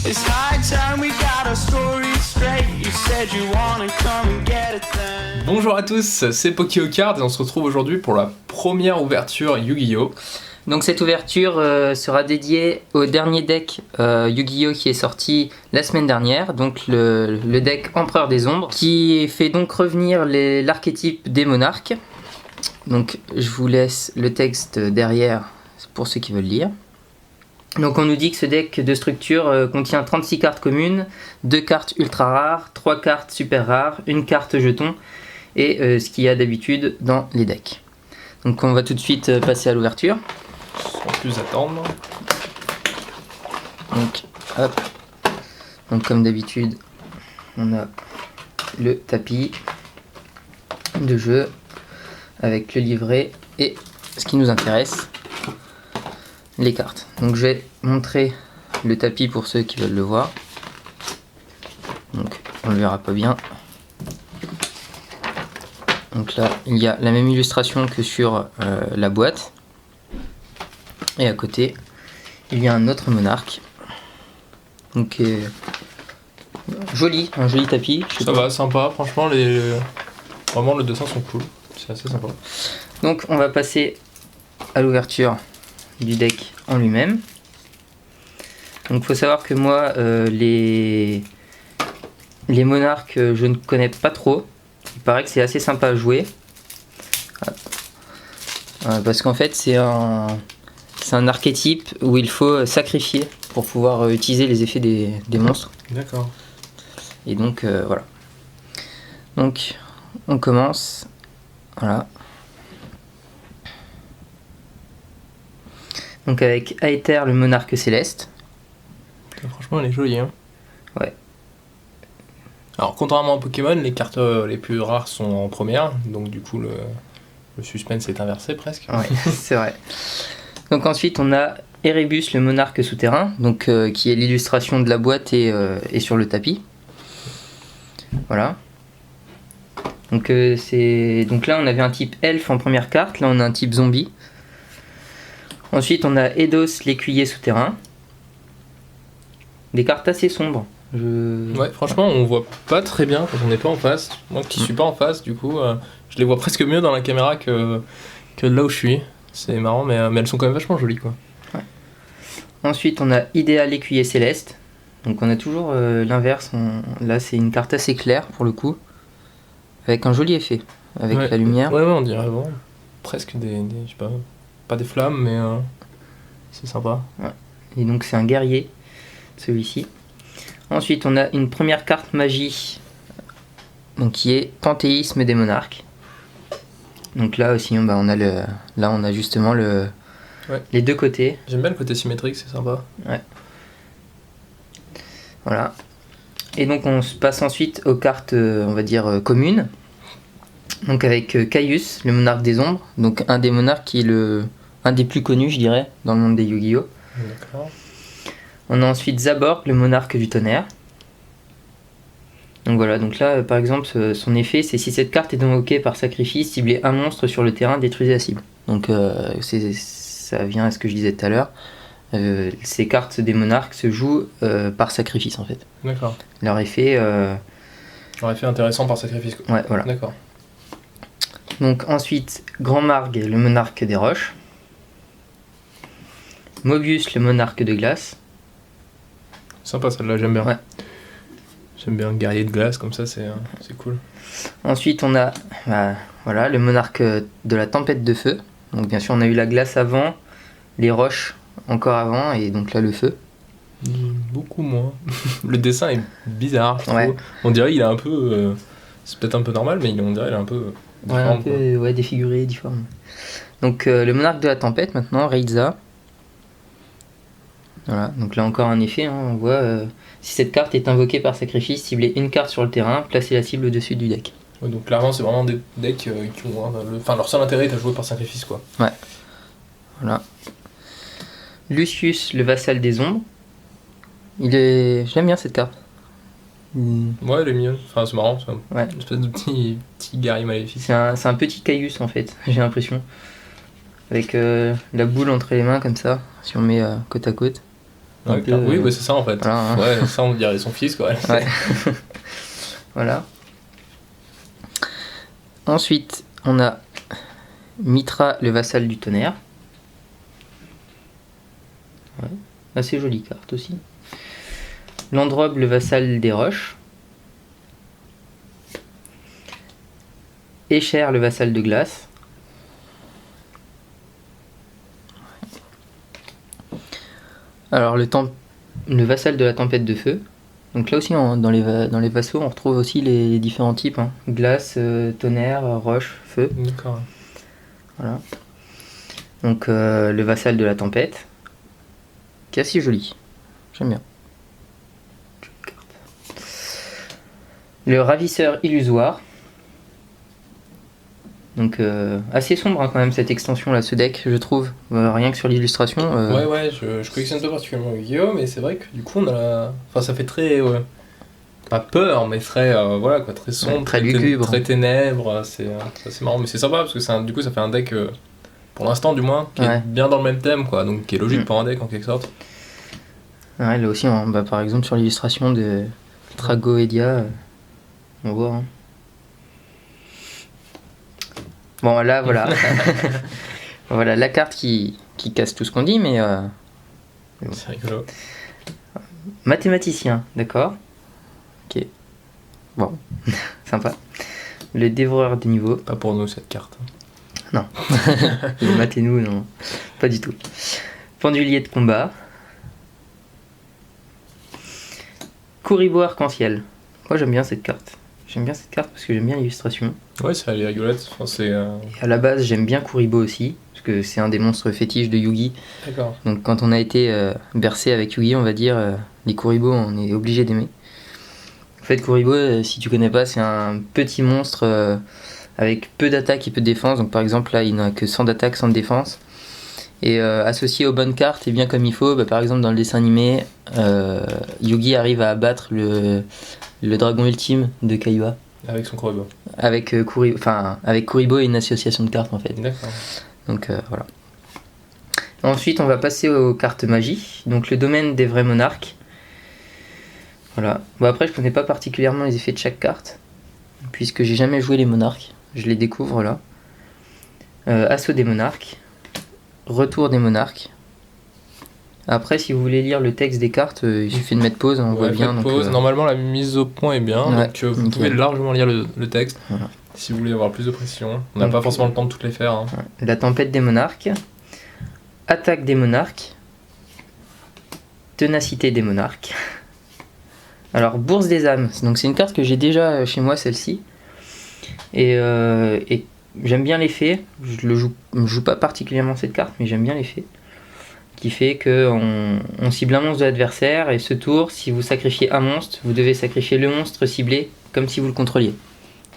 It's high time we got our story straight. You said you wanna come and get it then. Bonjour à tous, c'est Pokéocard et on se retrouve aujourd'hui pour la première ouverture Yu-Gi-Oh! Donc cette ouverture sera dédiée au dernier deck Yu-Gi-Oh! Qui est sorti la semaine dernière, donc le deck Empereur des Ombres, qui fait donc revenir l'archétype des monarques. Donc je vous laisse le texte derrière pour ceux qui veulent lire. Donc on nous dit que ce deck de structure contient 36 cartes communes, 2 cartes ultra rares, 3 cartes super rares, une carte jeton et ce qu'il y a d'habitude dans les decks. Donc on va tout de suite passer à l'ouverture. Sans plus attendre. Donc hop. Donc comme d'habitude, on a le tapis de jeu avec le livret et ce qui nous intéresse, les cartes. Donc je vais montrer le tapis pour ceux qui veulent le voir. Donc on le verra pas bien. Donc là il y a la même illustration que sur la boîte. Et à côté il y a un autre monarque. Donc joli, un joli tapis. Ça va, sympa, franchement vraiment les dessins sont cool, c'est assez sympa. Donc on va passer à l'ouverture du deck en lui-même. Donc faut savoir que moi les monarques je ne connais pas trop. Il paraît que c'est assez sympa à jouer. Parce qu'en fait c'est un archétype où il faut sacrifier pour pouvoir utiliser les effets des monstres. D'accord. Et donc voilà. Donc on commence. Voilà. Donc avec Aether, le monarque céleste. Franchement, elle est jolie, hein. Ouais. Alors, contrairement à Pokémon, les cartes les plus rares sont en première, donc du coup, le suspense est inversé presque. Ouais, c'est vrai. Donc ensuite, on a Erebus, le monarque souterrain, donc qui est l'illustration de la boîte et sur le tapis. Voilà. Donc là, on avait un type elfe en première carte, là on a un type zombie. Ensuite, on a Eidos, l'écuyer souterrain. Des cartes assez sombres. Ouais, franchement, on voit pas très bien quand on n'est pas en face. Moi qui suis pas en face, du coup, je les vois presque mieux dans la caméra que là où je suis. C'est marrant, mais elles sont quand même vachement jolies, quoi. Ouais. Ensuite, on a Idéal, l'écuyer céleste. Donc, on a toujours l'inverse. Là, c'est une carte assez claire pour le coup, avec un joli effet, avec la lumière. Ouais, on dirait vraiment presque des je sais pas des flammes, mais c'est sympa. Ouais. Et donc, c'est un guerrier, celui-ci. Ensuite, on a une première carte magie, donc qui est Panthéisme des monarques. Donc là aussi, on a justement les deux côtés. J'aime bien le côté symétrique, c'est sympa. Ouais. Voilà. Et donc on se passe ensuite aux cartes, on va dire, communes. Donc avec Caius, le monarque des ombres. Donc un des monarques qui est un des plus connus, je dirais, dans le monde des Yu-Gi-Oh! D'accord. On a ensuite Zaborg, le monarque du tonnerre. Donc voilà, donc là par exemple son effet c'est si cette carte est invoquée par sacrifice, ciblez un monstre sur le terrain, détruisez la cible. Donc ça vient à ce que je disais tout à l'heure. Ces cartes des monarques se jouent par sacrifice en fait. D'accord. Leur effet intéressant par sacrifice, quoi. Ouais, voilà. D'accord. Donc ensuite Grand Marg, le monarque des roches. Mobius, le monarque de glace. Sympa celle-là, j'aime bien. Ouais. J'aime bien le guerrier de glace comme ça, c'est cool. Ensuite on a le monarque de la tempête de feu. Donc bien sûr on a eu la glace avant, les roches encore avant et donc là le feu. Beaucoup moins. Le dessin est bizarre, je trouve. Ouais. On dirait il est un peu... c'est peut-être un peu normal, mais on dirait il est un peu... un peu défiguré, difforme. Donc le monarque de la tempête maintenant, Reiza. Voilà, donc là encore un effet, hein, on voit si cette carte est invoquée par sacrifice, ciblez une carte sur le terrain, placez la cible au-dessus du deck. Ouais, donc clairement c'est vraiment des decks qui ont... leur seul intérêt est à jouer par sacrifice, quoi. Ouais. Voilà. Lucius, le vassal des ombres. J'aime bien cette carte. Ouais, elle est mignonne. Enfin, c'est marrant, c'est Ouais. une espèce de petit guerrier maléfique. C'est un petit Caius en fait, j'ai l'impression. Avec la boule entre les mains comme ça, si on met côte à côte. Un Ouais, peu, oui, bah, c'est ça en fait. voilà, hein. Ouais, ça on dirait son fils quoi. Ouais. Voilà. Ensuite, on a Mitra, le vassal du tonnerre. Ouais. Assez jolie carte aussi. Landrobe, le vassal des roches. Escher, le vassal de glace. Alors le vassal de la tempête de feu. Donc là aussi dans les vassaux on retrouve aussi les différents types, hein. Glace, tonnerre, roche, feu. D'accord. Voilà. Donc le vassal de la tempête. Qui est assez joli. J'aime bien. Jolie carte. Le ravisseur illusoire. Donc assez sombre, hein, quand même cette extension là, ce deck je trouve. Rien que sur l'illustration. Ouais, je collectionne pas particulièrement Yu-Gi-Oh! Mais c'est vrai que du coup on a la... Enfin ça fait très... pas peur, mais très, voilà quoi, très sombre, Ouais, très lugubre. très ténèbres, c'est marrant. Mais c'est sympa parce que du coup ça fait un deck, pour l'instant du moins, qui Ouais. est bien dans le même thème quoi, donc qui est logique Mm. pour un deck en quelque sorte. Ouais, là aussi, hein, par exemple sur l'illustration de Tragoedia, on voit. Hein. Bon là voilà. Voilà la carte qui casse tout ce qu'on dit, mais C'est rigolo. mathématicien, d'accord. Ok. Bon, sympa. Le dévoreur des niveaux. Pas pour nous cette carte. Le math et nous, non, pas du tout. Pendulier de combat. Kuribo arc-en-ciel. Moi j'aime bien cette carte. J'aime bien cette carte parce que j'aime bien l'illustration. Ouais, c'est rigolette. Enfin, c'est... Et à la base j'aime bien Kuribo aussi, parce que c'est un des monstres fétiches de Yugi. D'accord. Donc quand on a été bercé avec Yugi, on va dire, les Kuribo, on est obligé d'aimer. En fait, Kuribo, si tu connais pas, c'est un petit monstre avec peu d'attaque et peu de défense. Donc par exemple là, il n'a que 100 d'attaque, 100 de défense. Et associé aux bonnes cartes et bien comme il faut, par exemple dans le dessin animé, Yugi arrive à abattre le dragon ultime de Kaiba. Avec son Kuribo. Avec Kuribo et une association de cartes en fait. D'accord. Donc voilà. Ensuite, on va passer aux cartes magie. Donc le domaine des vrais monarques. Voilà. Bon, après, je connais pas particulièrement les effets de chaque carte, puisque j'ai jamais joué les monarques. Je les découvre là. Assaut des monarques. Retour des monarques. Après, si vous voulez lire le texte des cartes, il suffit de mettre pause, on voit bien. Faites Donc, pause. Normalement, la mise au point est bien, Ouais, donc vous nickel. pouvez largement lire le texte. Voilà. Si vous voulez avoir plus de précision. On n'a Donc, pas forcément le temps de toutes les faire. Hein. La tempête des monarques. Attaque des monarques. Ténacité des monarques. Alors, bourse des âmes. Donc, c'est une carte que j'ai déjà chez moi, celle-ci. Et j'aime bien l'effet. Je joue pas particulièrement cette carte, mais j'aime bien l'effet. Qui fait qu'on cible un monstre de l'adversaire. Et ce tour, si vous sacrifiez un monstre, vous devez sacrifier le monstre ciblé comme si vous le contrôliez.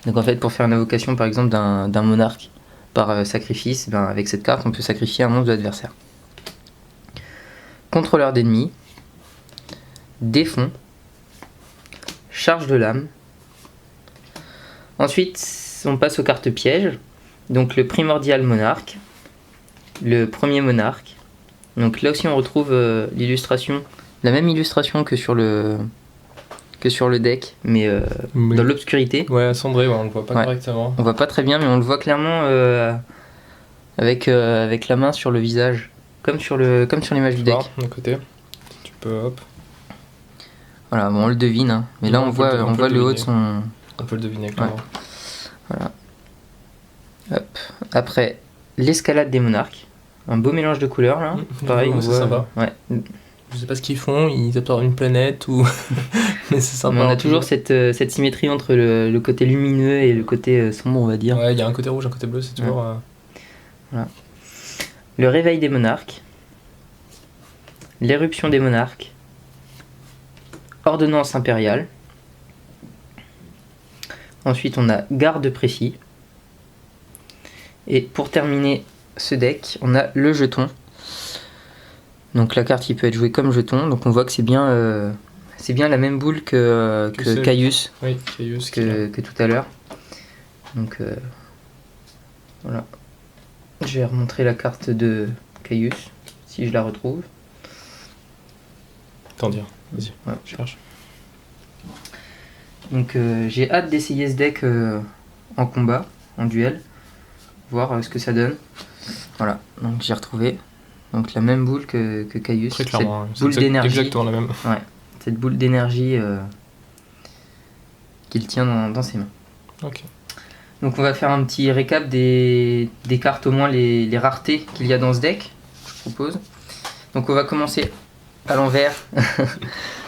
Donc, en fait, pour faire une invocation, par exemple, d'un monarque par sacrifice, avec cette carte, on peut sacrifier un monstre de l'adversaire. Contrôleur d'ennemis. Défond. Charge de l'âme. Ensuite, on passe aux cartes pièges. Donc le primordial monarque. Le premier monarque. Donc là aussi on retrouve l'illustration. La même illustration que sur le deck, mais dans l'obscurité. Ouais, cendré, ouais, on le voit pas Ouais. correctement. On voit pas très bien, mais on le voit clairement avec la main sur le visage. Comme sur les mages du deck. Voir, d'un côté. Tu peux, hop. Voilà, bon, on le devine. Hein. Mais là Non, on voit le haut de deviner. son... On peut le deviner clairement. Hop. Après, l'escalade des monarques. Un beau mélange de couleurs là. Pareil, Ouais, on c'est voit. sympa. Ouais. Je sais pas ce qu'ils font, ils absorbent une planète ou. Mais c'est sympa. Mais on a en toujours tout cette symétrie entre le côté lumineux et le côté sombre, on va cas. dire. Ouais, il y a un côté rouge, un côté bleu, c'est toujours. Le réveil des monarques. L'éruption des monarques. Ordonnance impériale. Ensuite, on a garde précis. Et pour terminer ce deck, on a le jeton. Donc la carte qui peut être jouée comme jeton. Donc on voit que c'est bien la même boule que celle- Caius, Oui, Caius. que tout à l'heure. Donc voilà. Je vais remontrer la carte de Caius, si je la retrouve. T'en dire. Vas-y, Ouais. je cherche. Donc j'ai hâte d'essayer ce deck en combat, en duel, voir ce que ça donne. Voilà, donc j'ai retrouvé donc la même boule que Caius, Très cette clairement. boule d'énergie. Exactement la même. Cette boule d'énergie qu'il tient dans ses mains. Ok. Donc on va faire un petit récap des cartes, au moins les raretés qu'il y a dans ce deck, je propose. Donc on va commencer à l'envers.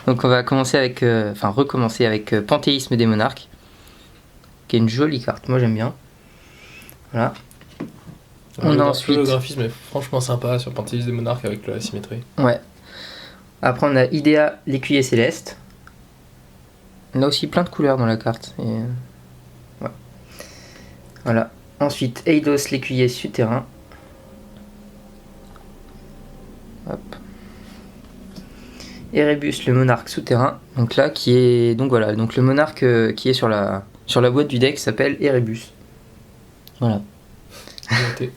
Donc on va commencer avec, recommencer avec Panthéisme des Monarques, qui est une jolie carte, moi j'aime bien. Voilà. On a ensuite... Le graphisme est franchement sympa sur Panthéisme des Monarques avec la symétrie. Ouais. Après on a Idea, l'écuyer céleste. On a aussi plein de couleurs dans la carte. Et... ouais. Voilà. Ensuite, Eidos, l'écuyer souterrain. Hop. Erebus, le monarque souterrain. Donc là, qui est... Donc voilà, donc le monarque qui est sur la boîte du deck s'appelle Erebus. Voilà. Noté.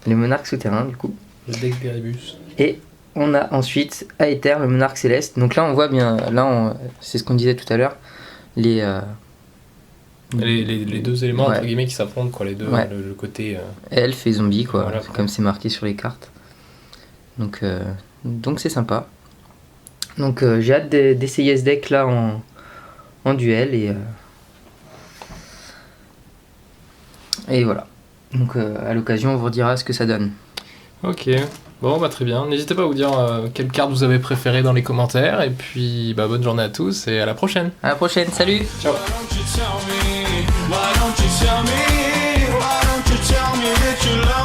Les monarques souterrains, du coup. Le deck d'Erebus. Et on a ensuite Aether, le monarque céleste. Donc là, on voit bien... Là, c'est ce qu'on disait tout à l'heure. Les deux éléments ouais. entre guillemets qui s'affrontent, quoi, les deux, Ouais. le côté elfe et zombie, quoi, voilà, comme c'est marqué sur les cartes. Donc c'est sympa. Donc j'ai hâte d'essayer ce deck là en duel et voilà. Donc à l'occasion on vous redira ce que ça donne. Ok, bon bah très bien, n'hésitez pas à vous dire quelle carte vous avez préférée dans les commentaires, et puis bah, bonne journée à tous et à la prochaine. À la prochaine, salut. Ciao. Why don't you tell me? Why don't you tell me? Why don't you tell me that you love